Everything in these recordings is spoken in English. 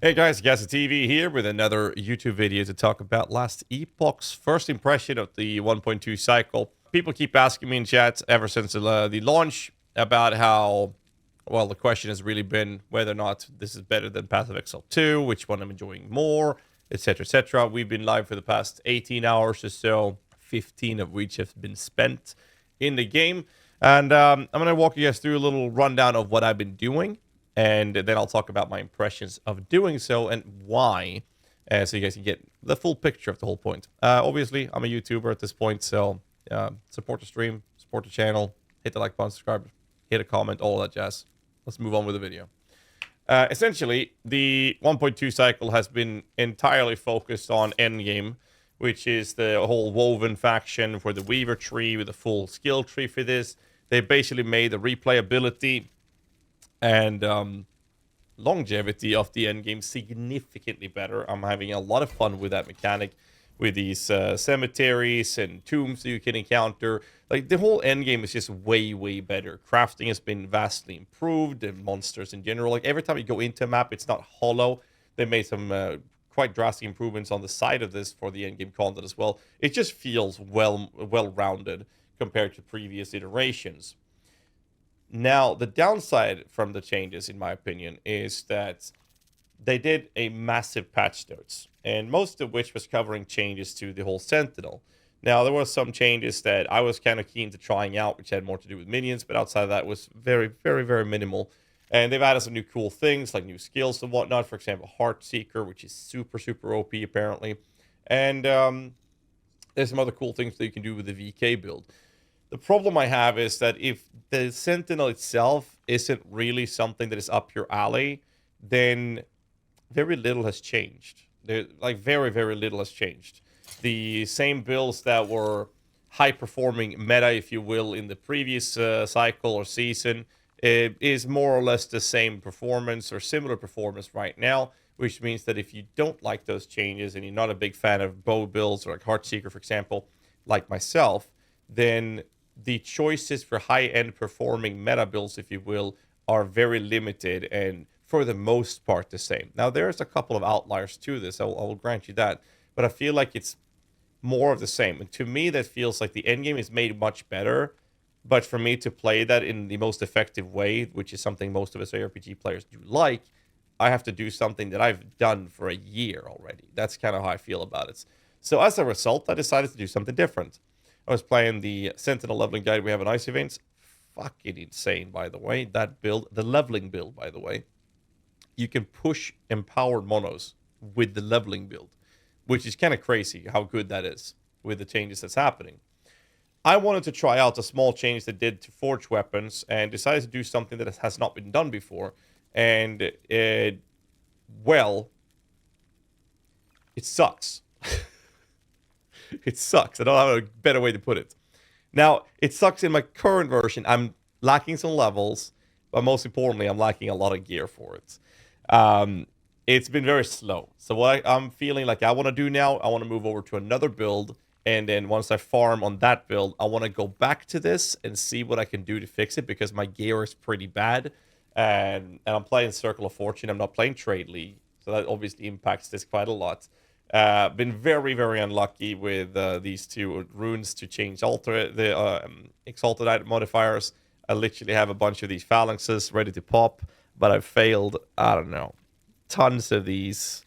Hey guys, GHAZZY TV here with another YouTube video to talk about Last Epoch's first impression of the 1.2 cycle. People keep asking me in chat ever since the launch about how, well, the question has really been whether or not this is better than Path of Exile 2, which one I'm enjoying more, etc., etc. We've been live for the past 18 hours or so, 15 of which have been spent in the game. And I'm going to walk you guys through a little rundown of what I've been doing, and then I'll talk about my impressions of doing so and why, so you guys can get the full picture of the whole point. Obviously, I'm a YouTuber at this point, so support the stream, support the channel, hit the like button, subscribe, hit a comment, all that jazz. Let's move on with the video. Essentially, the 1.2 cycle has been entirely focused on endgame, which is the whole woven faction for the Weaver tree with a full skill tree for this. They basically made the replayability and longevity of the end game significantly better. I'm having a lot of fun with that mechanic, with these cemeteries and tombs that you can encounter. Like, the whole end game is just way better. Crafting has been vastly improved, and monsters in general. Like, every time you go into a map, it's not hollow. They made some quite drastic improvements on the side of this for the end game content as well. It just feels well-rounded compared to previous iterations. Now, the downside from the changes, in my opinion, is that they did a massive patch notes, and most of which was covering changes to the whole Sentinel. Now, there were some changes that I was kind of keen to trying out, which had more to do with minions, but outside of that was very minimal. And they've added some new cool things, like new skills and whatnot. For example, Heart Seeker, which is super OP, apparently. And there's some other cool things that you can do with the VK build. The problem I have is that if the Sentinel itself isn't really something that is up your alley, then very little has changed. Like, very little has changed. The same builds that were high-performing meta, if you will, in the previous cycle or season, it is more or less the same performance or similar performance right now, which means that if you don't like those changes and you're not a big fan of bow builds or like Heartseeker, for example, like myself, then the choices for high-end performing meta builds, if you will, are very limited and for the most part the same. Now, there's a couple of outliers to this, I will grant you that, but I feel like it's more of the same. And to me, that feels like the endgame is made much better, but for me to play that in the most effective way, which is something most of us ARPG players do like, I have to do something that I've done for a year already. That's kind of how I feel about it. So as a result, I decided to do something different. I was playing the Sentinel leveling guide we have on Ice Events. Fucking insane, by the way. That build, the leveling build, by the way. You can push empowered monos with the leveling build, which is kind of crazy how good that is with the changes that's happening. I wanted to try out a small change that did to forge weapons and decided to do something that has not been done before. And well, it sucks. It sucks. I don't have a better way to put it. Now, it sucks in my current version. I'm lacking some levels, but most importantly, I'm lacking a lot of gear for it. It's been very slow. So what I'm feeling like I want to do now, I want to move over to another build. And then once I farm on that build, I want to go back to this and see what I can do to fix it, because my gear is pretty bad. And I'm playing Circle of Fortune. I'm not playing Trade League. So that obviously impacts this quite a lot. Been very unlucky with these two runes to change the exalted item modifiers. I literally have a bunch of these phalanxes ready to pop, but I've failed, I don't know, tons of these,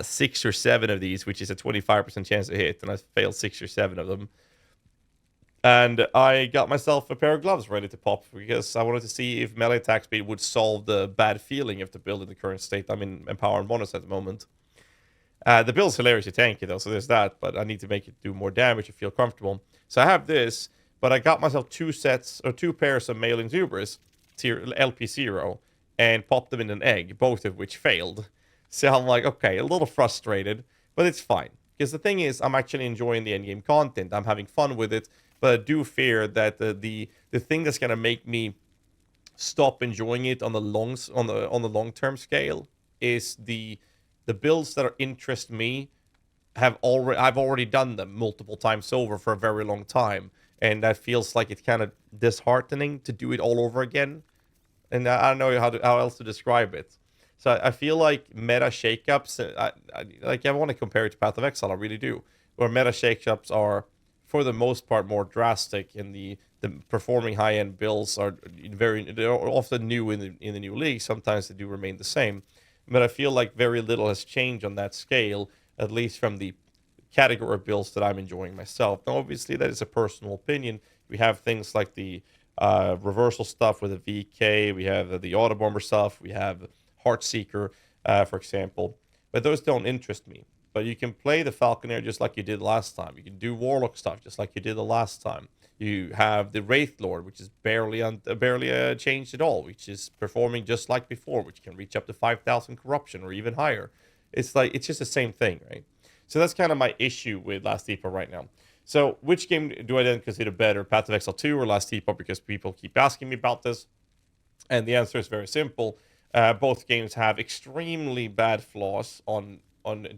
6 or 7 of these, which is a 25% chance to hit, and I failed 6 or 7 of them. And I got myself a pair of gloves ready to pop because I wanted to see if melee attack speed would solve the bad feeling of the build in the current state. I'm in Empower and Bonus at the moment. The build's hilariously tanky though, so there's that, but I need to make it do more damage to feel comfortable. So I have this, but I got myself 2 pairs of Mailing Zubris, tier LP0, and popped them in an egg, both of which failed. So I'm like, okay, a little frustrated, but it's fine. Because the thing is, I'm actually enjoying the endgame content. I'm having fun with it, but I do fear that the thing that's gonna make me stop enjoying it on the long term scale is the builds that interest me. I've already done them multiple times over for a very long time, and that feels like it's kind of disheartening to do it all over again. And I don't know how else to describe it. So I feel like meta shakeups, I want to compare it to Path of Exile, I really do, where meta shakeups are, for the most part, more drastic, and the performing high-end builds are they're often new in the new league. Sometimes they do remain the same, but I feel like very little has changed on that scale, at least from the category of builds that I'm enjoying myself. Now, obviously, that is a personal opinion. We have things like the reversal stuff with the VK. We have the Auto Bomber stuff. We have Heartseeker, for example. But those don't interest me. But you can play the Falconer just like you did last time. You can do Warlock stuff just like you did the last time. You have the Wraith Lord, which is barely changed at all, which is performing just like before, which can reach up to 5,000 corruption or even higher. It's just the same thing, right? So that's kind of my issue with Last Epoch right now. So which game do I then consider better, Path of Exile 2 or Last Epoch? Because people keep asking me about this. And the answer is very simple. Both games have extremely bad flaws on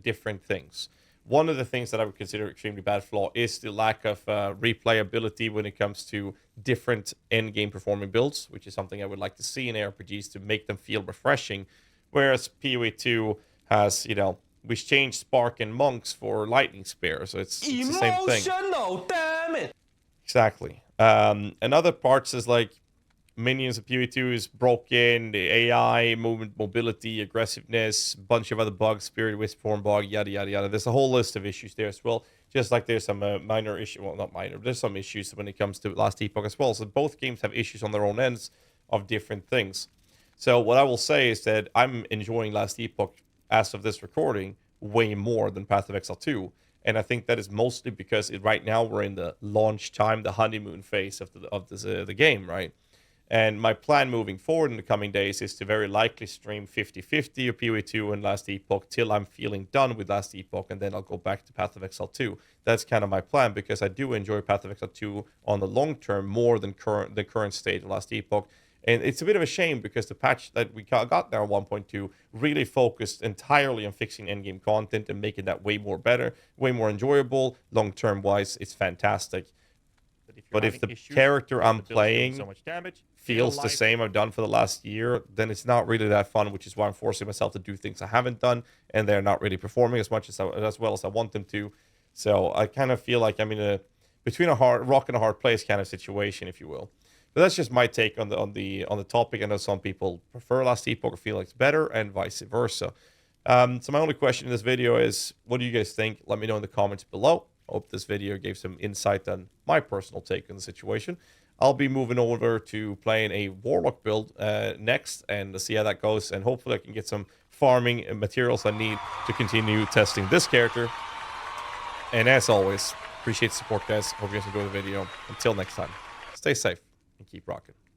different things. One of the things that I would consider extremely bad flaw is the lack of replayability when it comes to different endgame performing builds, which is something I would like to see in ARPGs to make them feel refreshing. Whereas PoE 2 has, we changed Spark and Monks for Lightning Spear, so it's the same thing. Emotional, damn it! Exactly. And other parts is like minions of PoE2 is broken, the AI, movement, mobility, aggressiveness, bunch of other bugs, Spirit Wisp form bug, yada, yada, yada. There's a whole list of issues there as well. Just like there's some minor issue, well, not minor, but there's some issues when it comes to Last Epoch as well. So both games have issues on their own ends of different things. So what I will say is that I'm enjoying Last Epoch as of this recording way more than Path of Exile 2. And I think that is mostly because right now we're in the launch time, the honeymoon phase of the game, right? And my plan moving forward in the coming days is to very likely stream 50-50 of PoE2 and Last Epoch till I'm feeling done with Last Epoch, and then I'll go back to Path of Exile 2. That's kind of my plan, because I do enjoy Path of Exile 2 on the long term more than the current state of Last Epoch. And it's a bit of a shame because the patch that we got there 1.2 really focused entirely on fixing endgame content and making that way more better, way more enjoyable. Long-term wise, it's fantastic. But if the character I'm playing so much damage, feels the same I've done for the last year, then it's not really that fun, which is why I'm forcing myself to do things I haven't done, and they're not really performing as much as well as I want them to. So I kind of feel like I'm in between a rock and a hard place kind of situation, if you will. But that's just my take on the topic. I know some people prefer Last Epoch or feel like it's better, and vice versa. So my only question in this video is, what do you guys think? Let me know in the comments below. Hope this video gave some insight on my personal take on the situation. I'll be moving over to playing a Warlock build next and see how that goes. And hopefully I can get some farming materials I need to continue testing this character. And as always, appreciate the support, guys. Hope you guys enjoy the video. Until next time, stay safe and keep rocking.